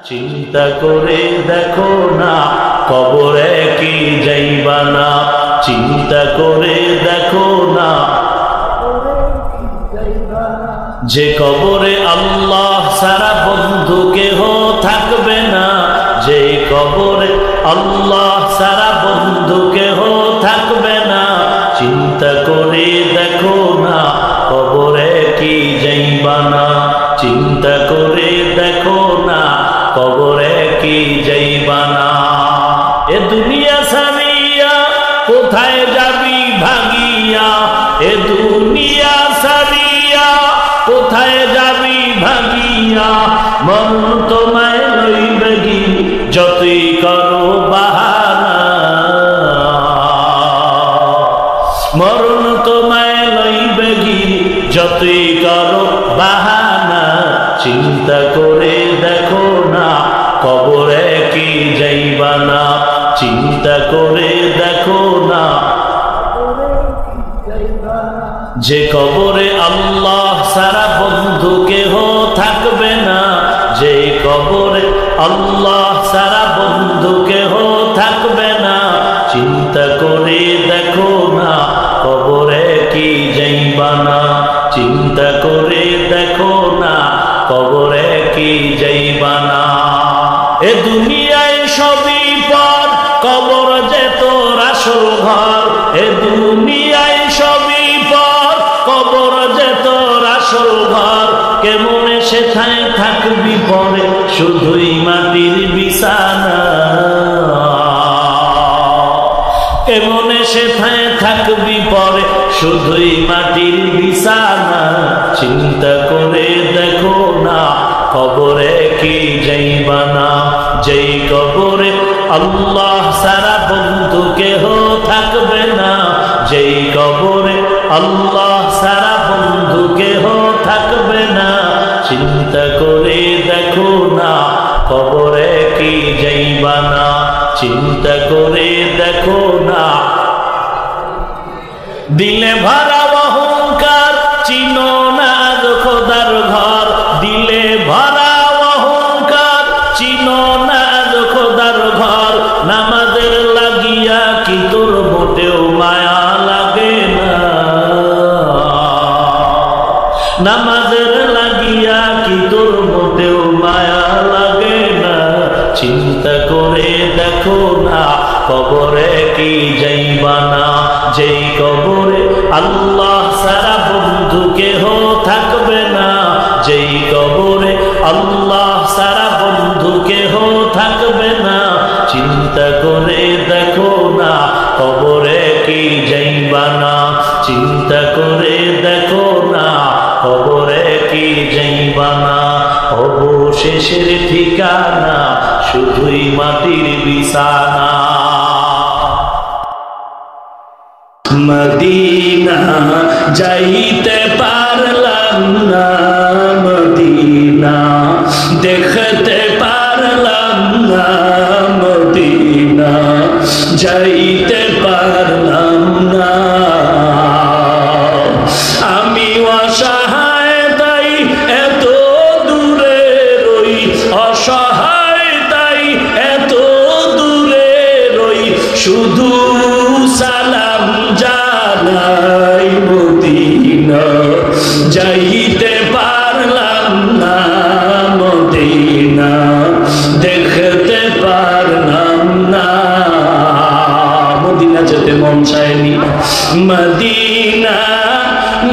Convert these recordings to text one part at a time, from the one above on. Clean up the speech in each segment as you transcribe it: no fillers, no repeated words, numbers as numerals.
চিন্তা করে দেখো না কবরে কি যাইবা না, চিন্তা করে দেখো না যে কবরে আল্লাহ সারা বন্ধু কেহ থাকবে না, যে কবরে আল্লাহ সারা বন্ধু কেহ থাকবে না। চিন্তা করে দেখো না কবরে কি যাইবা না, চিন্তা করে দেখো না কবরে কি যাইবা না। এ দুনিয়া ছাড়িয়া কোথায় যাবি ভাগিয়া, এ দুনিয়া ছাড়িয়া কোথায় যাবি ভাগিয়া, মরণ তোমায় লইবে কি যতই করো বাহানা, মরণ তোমায় লইবে কি যতই করো বাহানা। চিন্তা করে দেখো না কবরে কি যাইবা না, চিন্তা করে দেখো না যে কবরে আল্লাহ সারা বন্ধু কেহ থাকবে না, যে কবরে আল্লাহ সারা বন্ধু কেহ থাকবে না। চিন্তা করে দেখো না কবরে কি যাইবা না, চিন্তা করে দেখো না কবরে কি যাইবা না। এ দুনিয়ায় সবই পর কবর যে তোর আসল ঘর, এ দুনিয়ায় সবই পর কবর যে তোর আসল ঘর। কেমনে সেথায় থাকবি পরে শুধুই মাটির বিছানা, কেমনে সেথায় থাকবি পরে শুধুই মাটির বিছানা। চিন্তা করে দেখো না কবরে কি যাইবা না, যেই কবরে আল্লাহ সারা বন্ধু কেহ থাকবে না, যেই কবরে আল্লাহ সারা বন্ধু কেহ থাকবে না। চিন্তা করে দেখো না কবরে কি যাইবা না, চিন্তা করে দেখো না। দিলে ভরা অহংকার চিনো না খোদার ঘর, দিলে ভরা অহংকার চিনো না খোদার ঘর। নামাজের লাগিয়া কি তোর মোটেও মায়া লাগে না, নামাজের লাগিয়া কি তোর মোটেও মায়া লাগে না। চিন্তা করে দেখো না কবরে কি যাইবা না, যেই কবরে আল্লাহ সারা বন্ধু কেহ থাকবে না, যেই কবরে আল্লাহ সারা বন্ধু কেহ থাকবে না। চিন্তা করে দেখো না কবরে কি যাইবা না, চিন্তা করে দেখো না কবরে কি যাইবা না। অবশেষের ঠিকানা শুধুই মাটির বিছানা। মদিনা যাইতে পারলাম না, মদিনা দেখতে পারলাম না, মদিনা যাইতে পারলাম না। আমি অসহায় তাই এত দূরে রই, অসহায় তাই এত দূরে রই, শুধু সালাম জানাই মদিনা যাইতে পারলাম না, মদিনা দেখতে পারলাম না। মদিনা যেতে মন চায়নি, মদিনা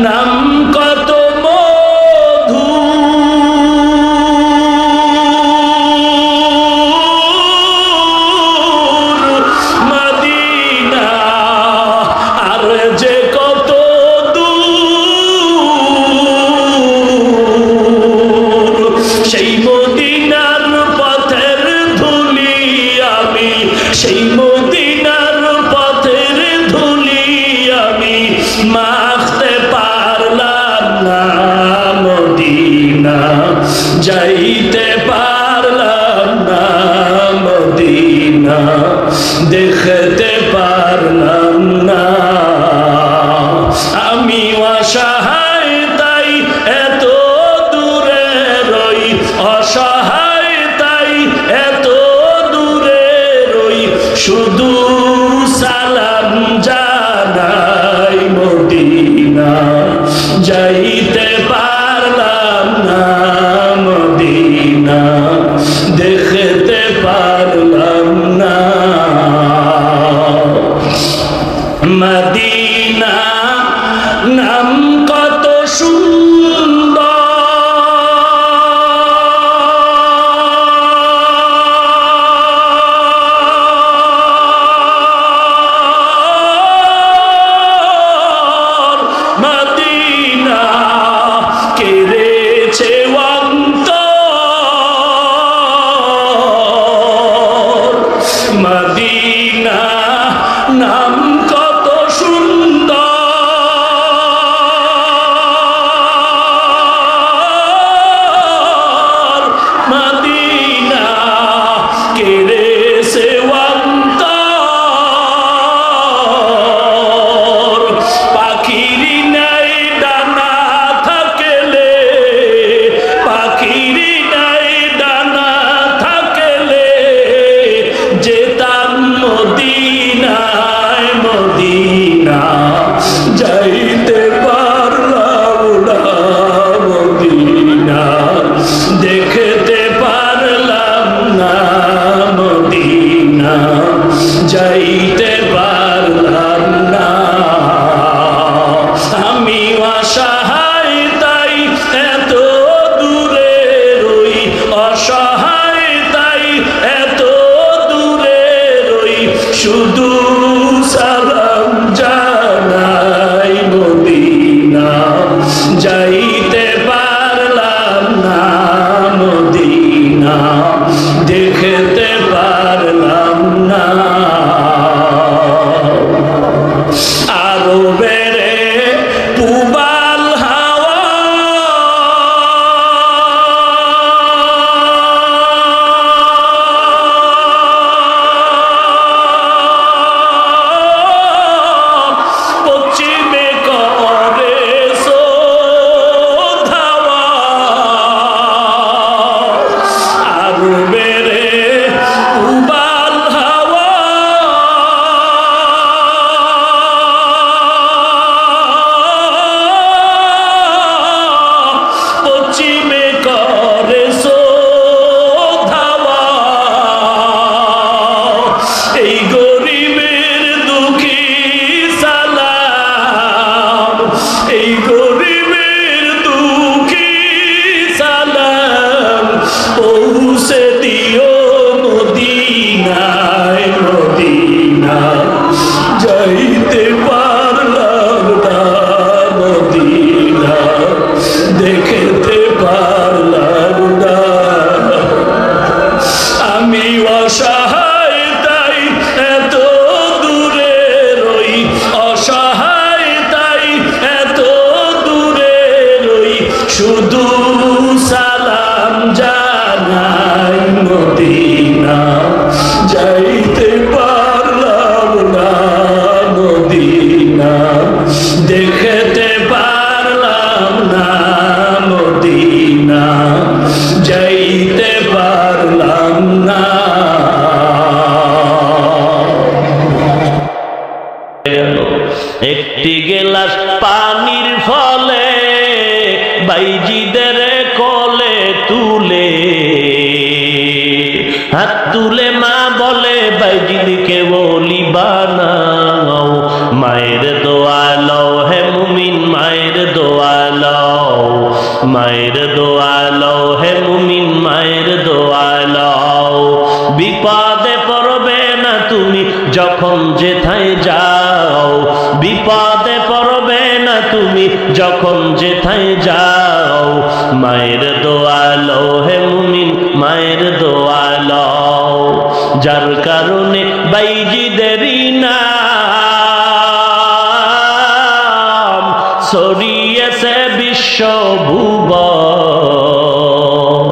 নাম কত মধু, মদিনা আর যে কত দূর। সেই মদিনার পথের ধুলি আমি, সেই মদিনার পথের ধুলি আমি মাখতে পারলাম না, মদিনা যাইতে পারলাম না, মদিনা দেখতে পারলাম না। আমি অসহায় তাই এত দূরে রই, অসহায় তাই শুধু সালাম জানাই মদিনা যাইতে পারলাম না মদিনা দেখতে পারলাম না মদিনা নাম কত সুন্দর মদিনা কেড়েছে অন্তর মদিনা নাম কত সুন্দর মদিনা কেড়েছে অন্তর পাখির নাই ডানা থাকলে পাখির নাই ডানা থাকলে যেতাম মদিনায় মদিনা যাইতে পারলাম না মদিনা দেখতে পারলাম না মদিনা যাইতে পারলাম না আমি অসহায় তাই এত দূরে রই অসহায় তাই এত দূরে রই শুধু সালাম জানাই মদিনা যাইতে পারলাম না মদিনা দেখতে পারলাম না আরো বেড়ে পুবাল হাওয়া পশ্চিমে করে ধাওয়া আরো বেড়ে পুবাল হাওয়া পশ্চিমে করে ধাওয়া এই গরিবের দুঃখী সালাম এই গরিবের দুঃখী সালাম পৌঁছে দিও মদিনায় মদিনা যাইতে পারলাম না মদিনা দেখতে পারলাম না আমি অসহায় তাই এত দূরে রই অসহায় তাই এত দূরে রই শুধু সালাম জানাই মদিনা যাইতে পারলাম না মদিনা দেখতে পারলাম না মদিনা যাইতে পারলাম না একটি গেলাস পানির ফলে বাইজিদের কোলে তুলে হাত তুলে মা বলে বাইজিদকে বলি বানাও মায়ের দোয়া লও হে মুমিন মায়ের দোয়া লও মায়ের দোয়া লও হে মুমিন মায়ের দোয়া লও বিপদে পড়বে না তুমি যখন যেথায় যাও বিপদে পড়বে না তুমি যখন যেথায় যাও মায়ের দোয়া লও হে মুমিন মায়ের দোয়া লও যার কারণে বাইজিদেরই নাম ছড়িয়েছে বিশ্বভুবন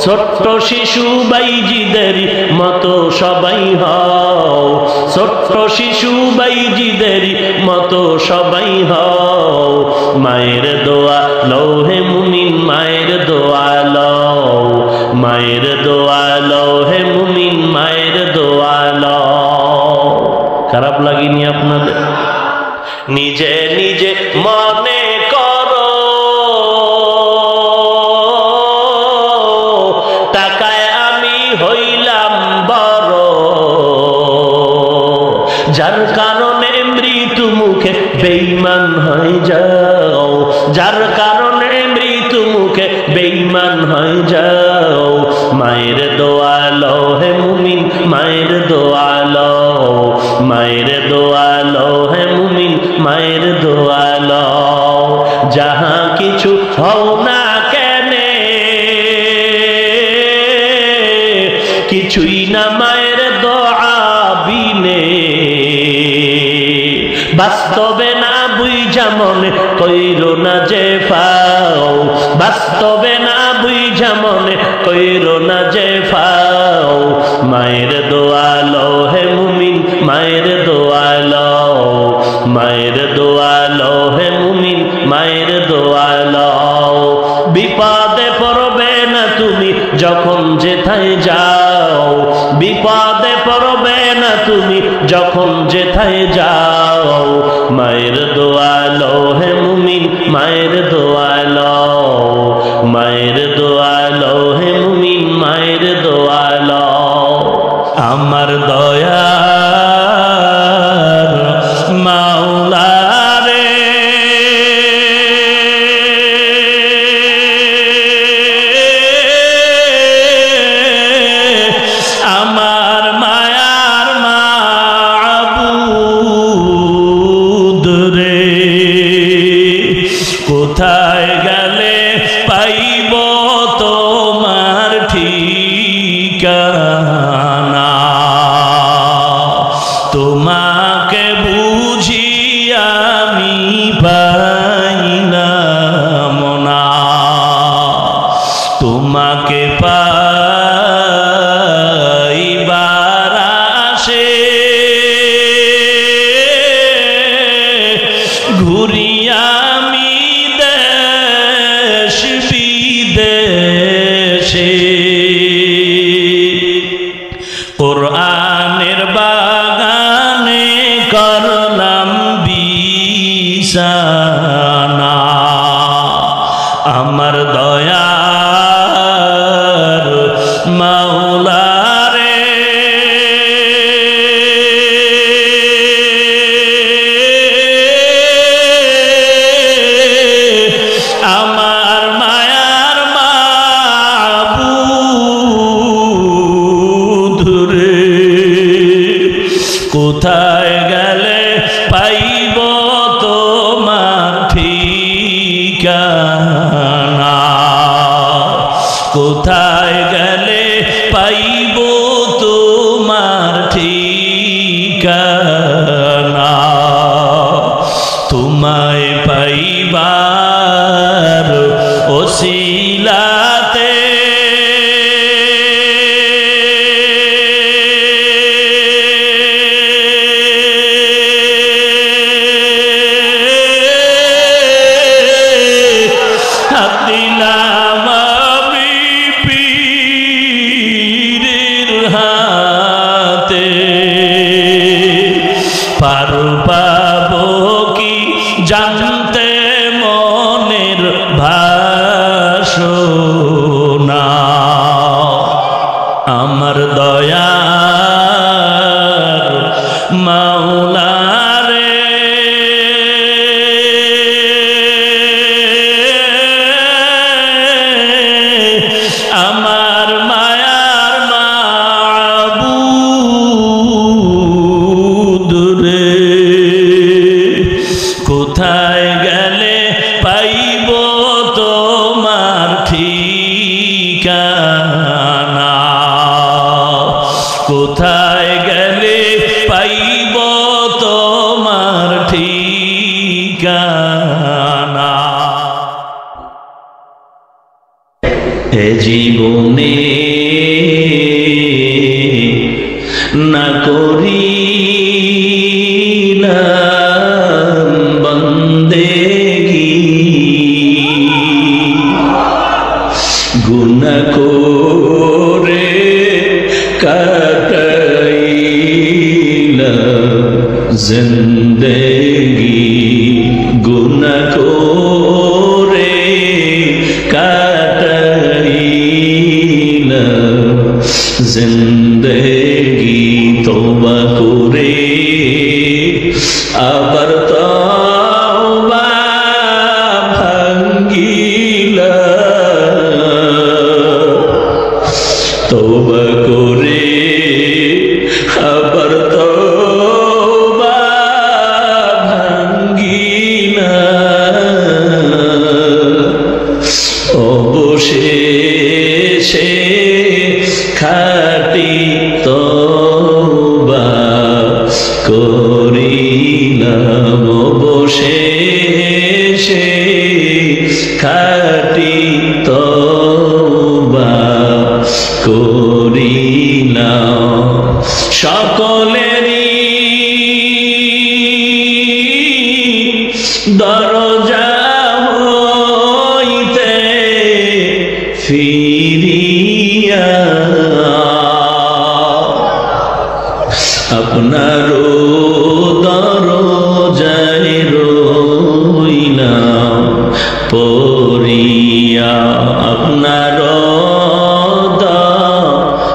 ছোট্ট শিশু বাইজিদের মতো সবাই হও ছোট্ট শিশু বাইজিদের মতো সবাই হও মায়ের দোয়া লও হে মুমিন মায়ের দোয়া লও মায়ের দোয়া লও হে মুমিন মায়ের দোয়া লও লাগেনি আপনাদের? নিজে নিজে মনে করো টাকায় আমি হইলাম বড়, যার কারণে মৃত্যু মুখে বেঈমান হয়ে যাও, যার কারণে মৃত্যু মুখে বেঈমান হয়ে যাও। মায়ের দোয়া লও হে মুমিন, মায়ের দোয়া লও, মায়ের দোয়া লও হে মুমিন, মায়ের দোয়া লও। যাহা কিছু হও না কেনে কিছুই না মায়ের দোয়া বিনে। বাস্তবে না বুঝা মনে কইরো না যে ফাও, বাস্তবে না বুঝা মনে কইরো না যে ফাও। মায়ের দোয়া লও হে মুমিন, মায়ের দোয়া লও, মায়ের দোয়া লও হে মুমিন, মায়ের দোয়া লও। বিপদে পড়বে না তুমি যখন যেথায় যাও, বিপদে পড়বে না তুমি যখন যেথায় যাও। মায়ের দোয়া লও হে মুমিন, মায়ের দোয়া লও, মায়ের দোয়া লও হে মুমিন, মায়ের দোয়া লও। আমার দয়ার মাওলা রে, আমার মায়ার মাবুদ রে, কোথায় গেলে পাইব তোমার ঠিকানা? তোমাকে বুঝি আমি পাইলাম না, তোমাকে পাইবার আশে ঘুরি আমি দেশ বিদেশে। কোরআনের বাগানে করলাম বিছানা, আমার দয়ার মাওলা রে। আমার মায়ার মাবুদ রে, কোথায় গেলে পাইব তোমার ঠিকানা? কোথায় গেলে পাইব তোমার ঠিকানা? তোমায় পাইবার ওসিলাতে হাত দিলাম আমি পীরের হাতে। পারো পাবো কি জানতে মনের ভাষণা? আমার দয়ার মাওলা রে, আমার মায়ার মাবুদ রে, কোথায় গেলে পাইব তোমার ঠিকানা? কোথায় গেলে পাইব তোমার ঠিকানা? এ জীবনে না করিলাম বন্দেগী, গুনাহ করে কাটাইলাম জিন্দেগি গুনাহ করে কাটাইলাম, জিন্দেগি তওবা করে আবার তওবা ভাঙ্গিলাম, তওবা করে আবার তওবা ভাঙ্গিলাম, অবশেষে খাঁটি তওবা করিলাম, অবশেষে খাঁটি তওবা করিলাম। সকলেরই দরজা হইতে ফিরিয়া আপনারও দরজায় রইলাম পড়িয়া, আপনারও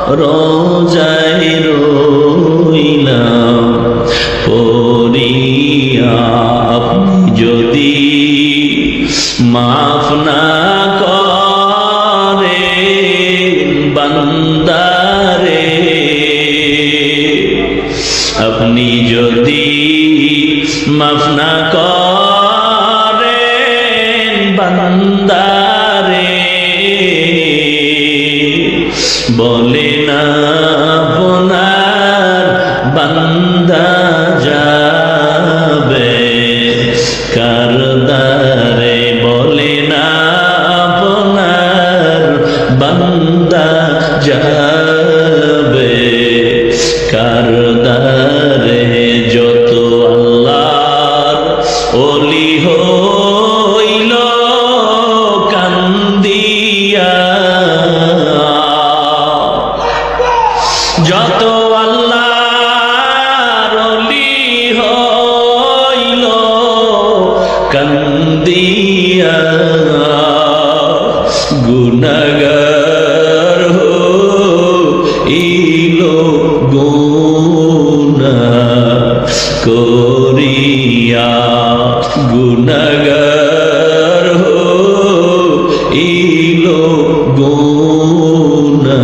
দরজায় রইলাম পড়িয়া। আপনি যদি মাফ না করেন বান্দারে, আপনি যদি মাফ না করেন বান্দারে, বলে না আপনার বান্দা যাবে কার দ্বারে, বলে না আপনার বান্দা যাবে কার দ্বারে। যত আল্লাহর ওলি হইল কান্দিয়া, যত আল্লাহর ওলি হইল কান্দিয়া, গুনাহগার হইল গুনাহ করিয়া, গুনাহগার হইল গুনাহ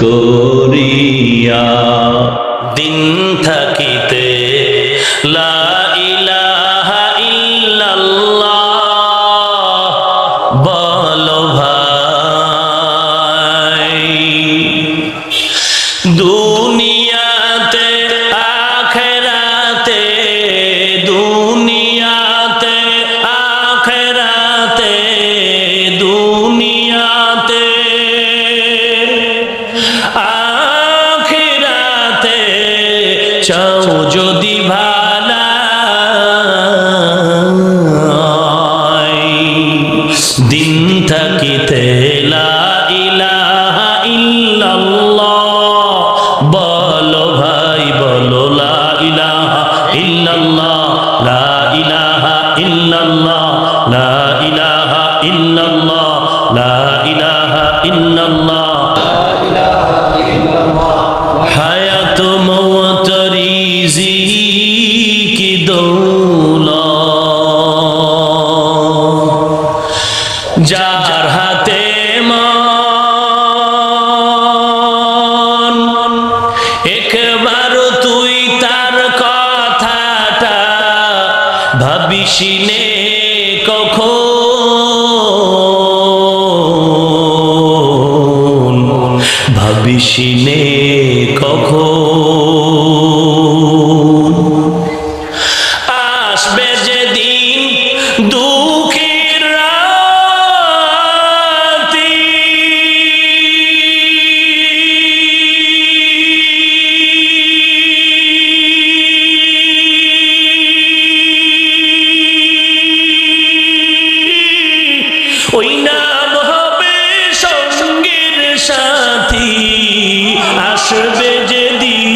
করিয়া। দিন থাকিতে লা ইলাহা ইল্লাল্লাহ বলো ভাই, দুনিয়াতে আখিরাতে, দুনিয়াতে আখিরাতে, দুনিয়াতে আখিরাতে চাও যদি ভালাই, দিন থাকিতে লা ইলাহা ইল্লাল্লাহ বলো ভাই, বলো লা ইলাহা ইল্লাল্লাহ, লা ইলাহা ইল্লাল্লাহ, লা ইলাহা ইল্লাল্লাহ, লা ইলাহা ইল্লাল্লাহ। হায়াত মওত রিজিকি দৌলত, যার হাতে মন, একবার তুই তার কথাটা ভাবিসিনে কখন, ভাবিসিনে কখন আসবে যেদিন দুঃখের রাতি, ওই নাম হবে সঙ্গীর সাথী, আসবে যেদিন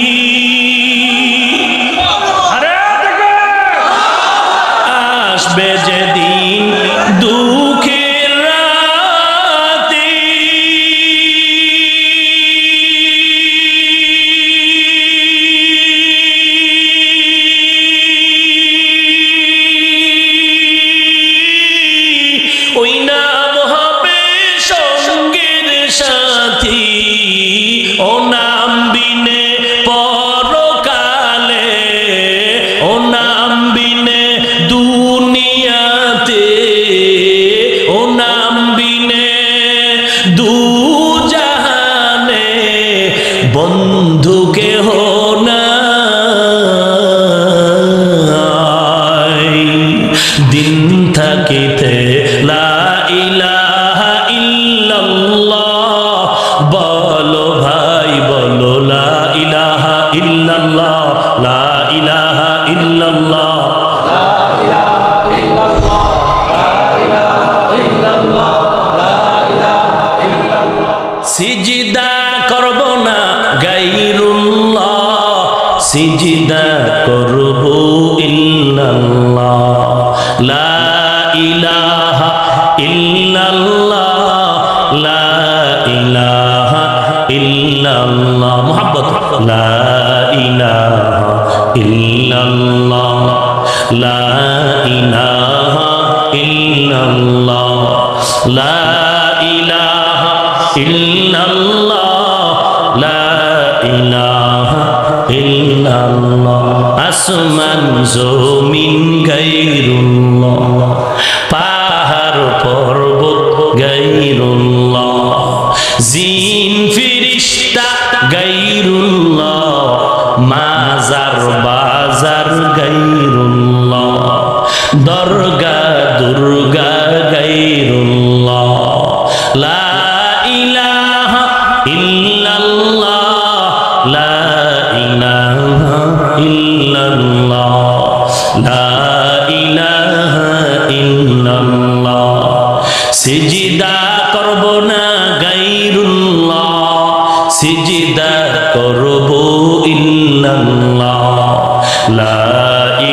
বন্ধু কেহ নাই। দিন থাকিতে লা ইলাহা ইল্লাল্লাহ বলো ভাই বলো, লা ইলাহা ইল্লাল্লাহ, লা ইলাহা ইল্লাল্লাহ। সিজদা করব না গায়রুল্লাহ, সিজদা করব ইল্লাল্লাহ, লা ইলাহা ইল্লাল্লাহ, লা ইলাহা ইল্লাল্লাহ। মুহাব্বত, লা ইলাহা ইল্লাল্লাহ, লা ইলাহা ইল্লাল্লাহ, লা ইলাহা ইল্লাল্লাহ, লা ইলাহা ইল্লাল্লাহ। আসমান জমিন গায়রুল্লাহ, পাহাড় পর্বত গায়রুল্লাহ, জিন ফিরিস্তা গায়রুল্লাহ, মাজার বাজার গায়রুল্লাহ, দরগা দুর্গা গায়রুল্লাহ, লা ইলাহা ইল্লাল্লাহ, লা ইলাহা ইল্লাল্লাহ, লা ইলাহা ইল্লাল্লাহ। সিজদা করব না গায়রুল্লাহ, সিজদা করব ইল্লাল্লাহ, লা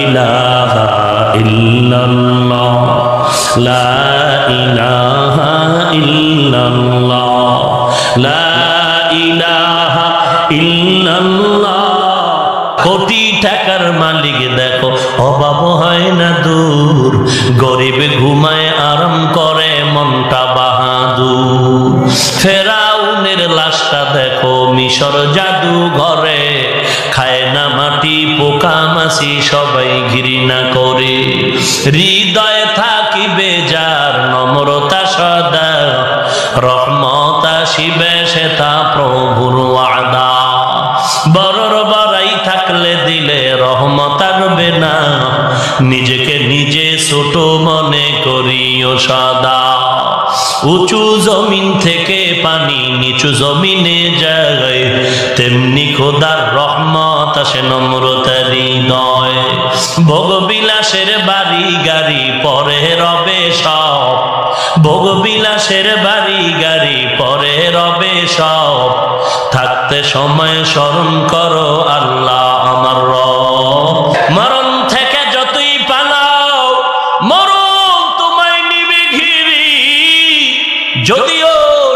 ইলাহা ইল্লাল্লাহ, লা ইলাহা ইল্লাল্লাহ, লা ইলাহা ইল্লাল্লাহ। কোটি টাকার মালিক দেখো অভাব হয় না দূর, গরিব ঘুমায় আরাম করে মনটা বাহাদুর। ফেরাউনের লাশটা দেখো মিশর জাদু ঘরে, খায় না মাটি পোকা মাছি সবাই ঘৃণা করে। হৃদয়ে থাকিবে যার নম্রতা সদা, রহমত আসিবে সেটা প্রভুর ওয়াদা। বড়র বড়াই থাকলে দিলে রহমত আসবে না, নিজেকে নিজে ছোট মনে করিও সদা। উঁচু জমিন থেকে পানি নিচু জমিনে যায়, তেমনি খোদার রহমত আসে নম্রতার হৃদয়। ভোগবিলাসের বাড়ি গাড়ি পরে রবে সব, ভোগবিলাসের বাড়ি গাড়ি পরে রবে সব। থাকতে সময় স্মরণ করো আল্লাহ আমার রব। মরণ থেকে যতই পালাও মরণ তোমায় নিবে ঘিরি, যদিও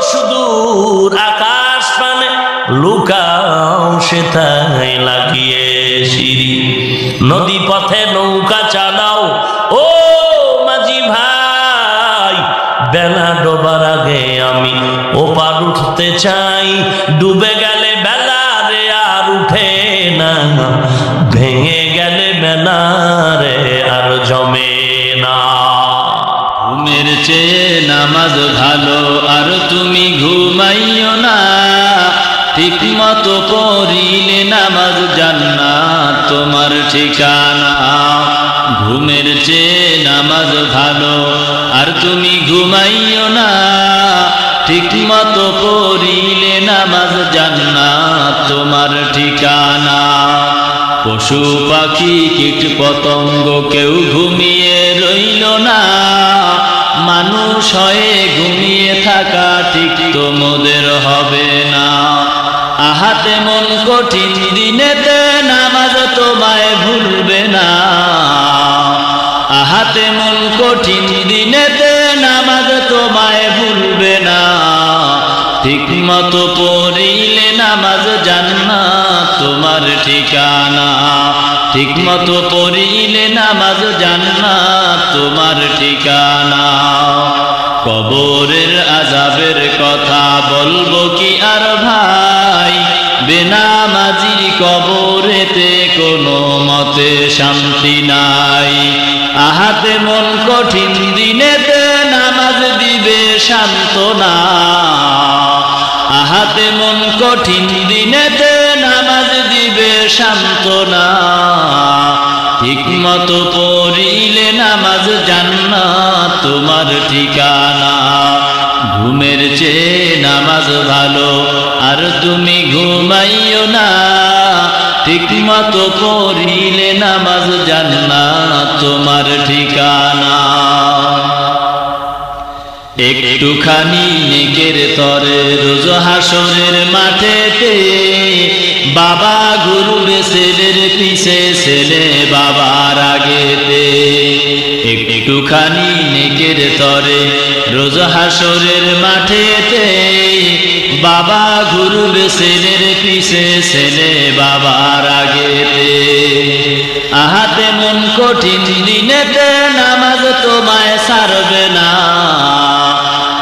সুদূর আকাশ পানে লুকাও সেটাই লাগিয়ে সিঁড়ি। নদী পথে নৌকা চালাও ও মাঝি ভাই, বেলা ডোবার আগে আমি ওপার উঠতে চাই। ডুবে গেলে বেলা রে আর উঠে না, ভেঙে গেলে বেলা রে আর জমে না। ঘুমের চেয়ে নামাজ ভালো আর তুমি ঘুমাইও না, ঠিক মতো পড়িলে নামাজ জান্নাত তোমার ঠিকানা। ঘুমের চেয়ে নামাজ ভালো আর তুমি ঘুমাইও না, ঠিক মতো পড়িলে নামাজ জান্নাত তোমার ঠিকানা। পশু পাখি কীট পতঙ্গ কেউ ঘুমিয়ে রইল না, মানুষ হয়ে ঘুমিয়ে থাকা ঠিক তোমাদের হবে না। আহাতে মন কঠিন দিনেতে নামাজ তোমায় ভুলবে না, আহাতে মন কঠিন দিনেতে নামাজ তোমায় ভুলবে না। ঠিক মতো পড়িলে নামাজ জান্নাত তোমার ঠিকানা, ঠিক মতো পড়িলে নামাজ জান্নাত তোমার ঠিকানা। কবরের আযাবের কথা বলবো কি আর ভাই, বেনামাজির কবরেতে কোনো মতে শান্তি নাই। আহাতে মন কঠিন দিনেতে নামাজ দিবে সান্ত্বনা, আহাতে মন কঠিন দিনেতে নামাজ দিবে সান্ত্বনা ঠিক মতো পড়িলে নামাজ জান্নাত তোমার ঠিকানা ঘুমের চেয়ে নামাজ ভালো আর তুমি ঘুমাইও না ঠিক মতো পড়িলে নামাজ জান্নাত তোমার ঠিকানা একটুখানি নেকের তরে রোজ হাসরের মাঠেতে বাবা ঘুরবে ছেলের পিছে ছেলে বাবার আগেতে একটুখানি নেকের তরে রোজ হাসরের মাঠেতে বাবা ঘুরবে ছেলের পিছে ছেলে বাবার আগেতে আহাতে মন কঠিন দিনেতে নামাজ তোমায় ছাড়বে না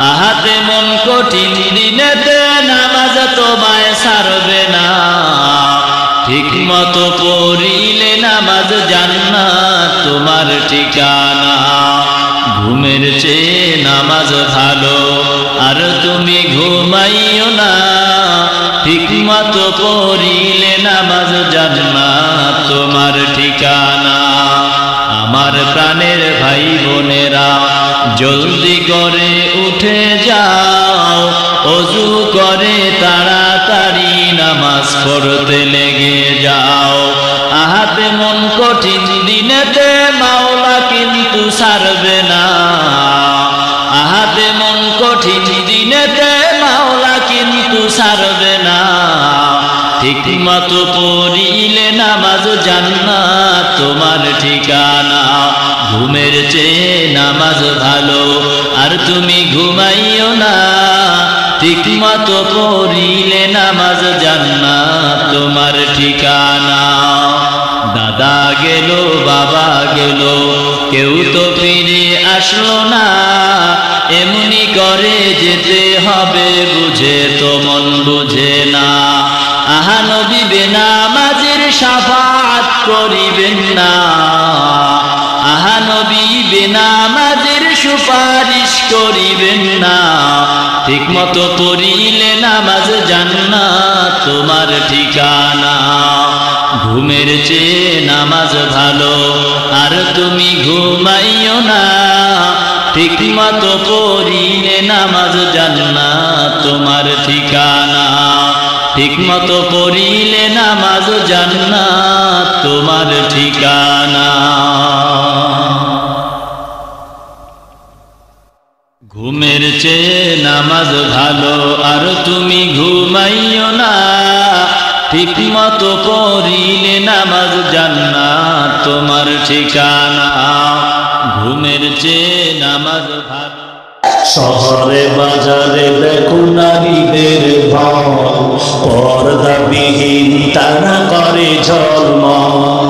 আহাতে মন কঠিন দিনেতে নামাজ তোমায় ছাড়বে না ঠিক মতো পড়িলে নামাজ জান্নাত তোমার ঠিকানা ঘুমের চেয়ে নামাজ ভালো আর তুমি ঘুমাইও না ঠিক মতো পড়িলে নামাজ জান্নাত তোমার ঠিকানা আমার প্রাণের ভাই বোনেরা জলদি করে উঠে যাও ওযু করে তাড়াতাড়ি নামাজ পড়তে লেগে যাও আহাতে মন কঠিন দিনেতে মাওলা কিন্তু ছাড়বে না আহাতে মন কঠিন দিনেতে মাওলা কিন্তু ছাড়বে না ঠিক মতো পড়িলে নামাজ জান্নাত তোমার ঠিকানা ঘুমের চেয়ে নামাজ ভালো আর তুমি ঘুমাইও না ঠিক মতো পড়িলে নামাজ জান্নাত তোমার ঠিকানা দাদা গেল বাবা গেল কেউ তো ফিরে আসলো না এমনি করে যেতে হবে বুঝে তো মন বুঝে না আহা নবী বেনামাজের শাফাআত করিবেন না আহা নবী বেনামাজের সুপারিশ করিবেন না ঠিক মতো পড়িলে নামাজ জান্নাত তোমার ঠিকানা ঘুমের চেয়ে নামাজ ভালো আর তুমি ঘুমাইও না ঠিক মতো পড়িলে নামাজ জান্নাত তোমার ঠিকানা ঠিক মতো পড়িলে নামাজ জান্নাত তোমার ঠিকানা ঘুমের চেয়ে নামাজ ভালো আর তুমি ঘুমাইও না ঠিক মতো পড়িলে নামাজ জান্নাত তোমার ঠিকানা ঘুমের চেয়ে নামাজ ভালো শহরে বাজারে দেখো নারীদের ভাব পর্দাবিহীন তারা করে ঝলমল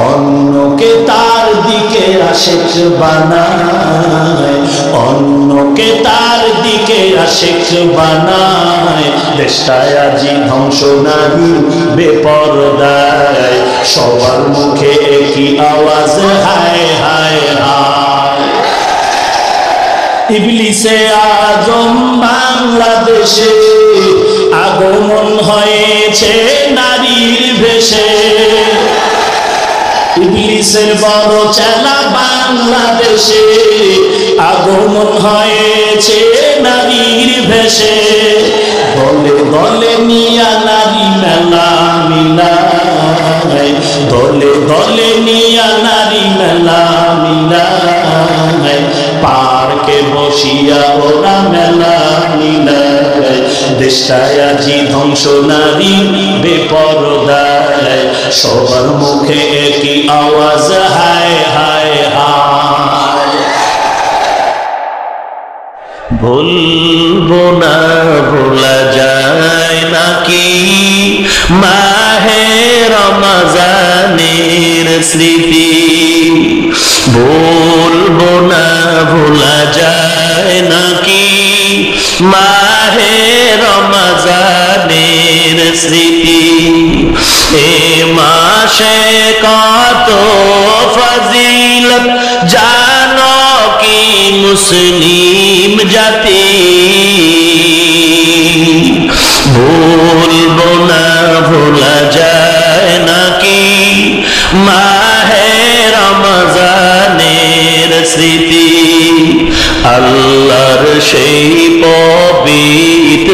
অন্যকে তার দিকে আশিক বানায় অন্যকে তার দিকে আশিক বানায় দেশটায় আজি ধ্বংস নারী বেপরদায় সবার মুখে একই আওয়াজ হায় হায় হায় ইবলিসে আজম বাংলাদেশে আগমন হয়েছে নারীর বেশে ইবলিসের বড় চেলা বাংলাদেশে আগমন হয়েছে নারীর বেশে দলে দলে নিয়া নারী মেলা মিলায় দলে দলে নিয়া নারী মেলা মিলায় পার্কে বসিয়া ওরা মেলা মিলায় দেশটায় আজি ধ্বংস নারী বেপরদায় সবার মুখে একই আওয়াজ হায় হায় হায় ভুলবো না ভোলা যায় নাকি মাহে রমজানের স্মৃতি ভুলবো না ভোলা যায় নাকি মাহে রমজানের স্মৃতি এ মাসে কত ফজিলত জানো কি মুসলিম জাতি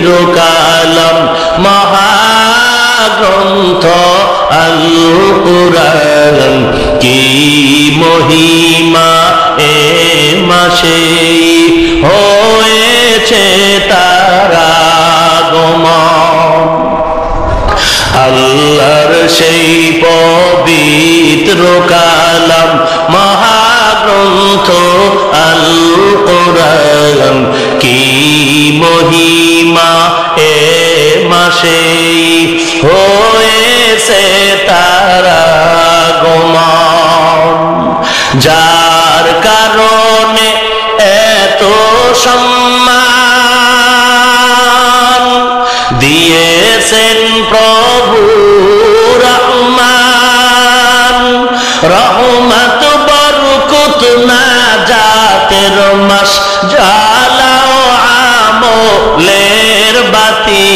পবিত্র কালাম মহাগ্রন্থ আল কুরআন কি মহিমা এ মাসে হয়েছে তার আগমন। আল্লাহর সেই পবিত্র কালাম মহাগ্রন্থ আল কুরআন কি মহিমা এ মাসে হয়েছে তার আগমন। যার কারণে এত সম্মান দিয়েছেন প্রভু রহমান। রহমত বরকত নাজাতের মাস জ্বালাও আমলের বাতি।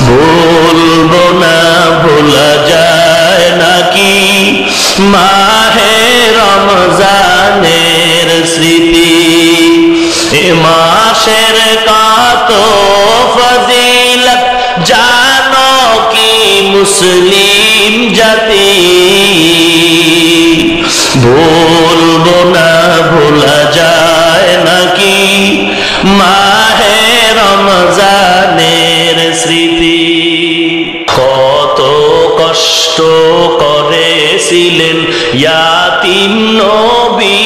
বলবো না ভোলা যায় নাকি মাহে রমজানের স্মৃতি। এ মাসের কত ফজিলত জানো কি মুসলিম জাতি। বলবো না ভোলা যায় নাকি মাহে রমজানের স্মৃতি। কত কষ্ট করেছিলেন ইয়াতিম নবী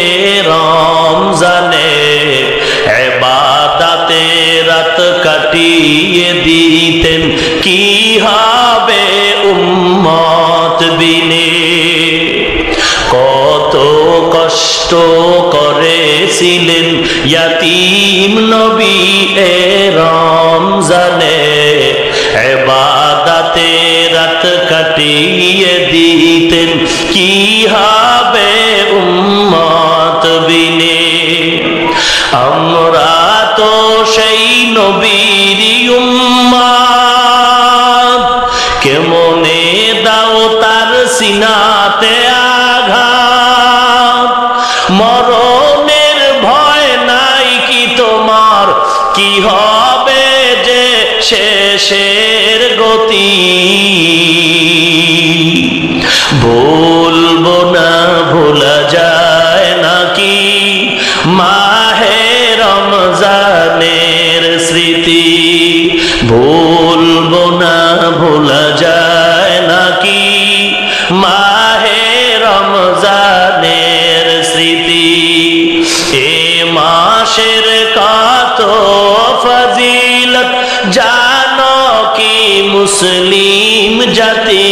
এ রমজানে। ইবাদতে রাত কাটিয়ে দিতেন কি হবে উম্মত বিনে। কত কষ্ট করেছিলেন ইয়াতিম নবী এ রমজানে। ইবাদতে রাত কাটিয়ে দিতেন কি হবে উম্মত বিনে। আমরা তো সেই নবীর উম্মত। কেমনে দাও তার সিনাতে আঘাত। মরণের ভয় নাই কি তোমার, কি হবে যে শেষের গতি। বলবো না ভোলা যায় নাকি মাহে রমজানের স্মৃতি। ভুলবো না ভোলা যায় নাকি মাহে রমজানের স্মৃতি। এ মাসের কত ফজিলত জানো কি মুসলিম জাতি।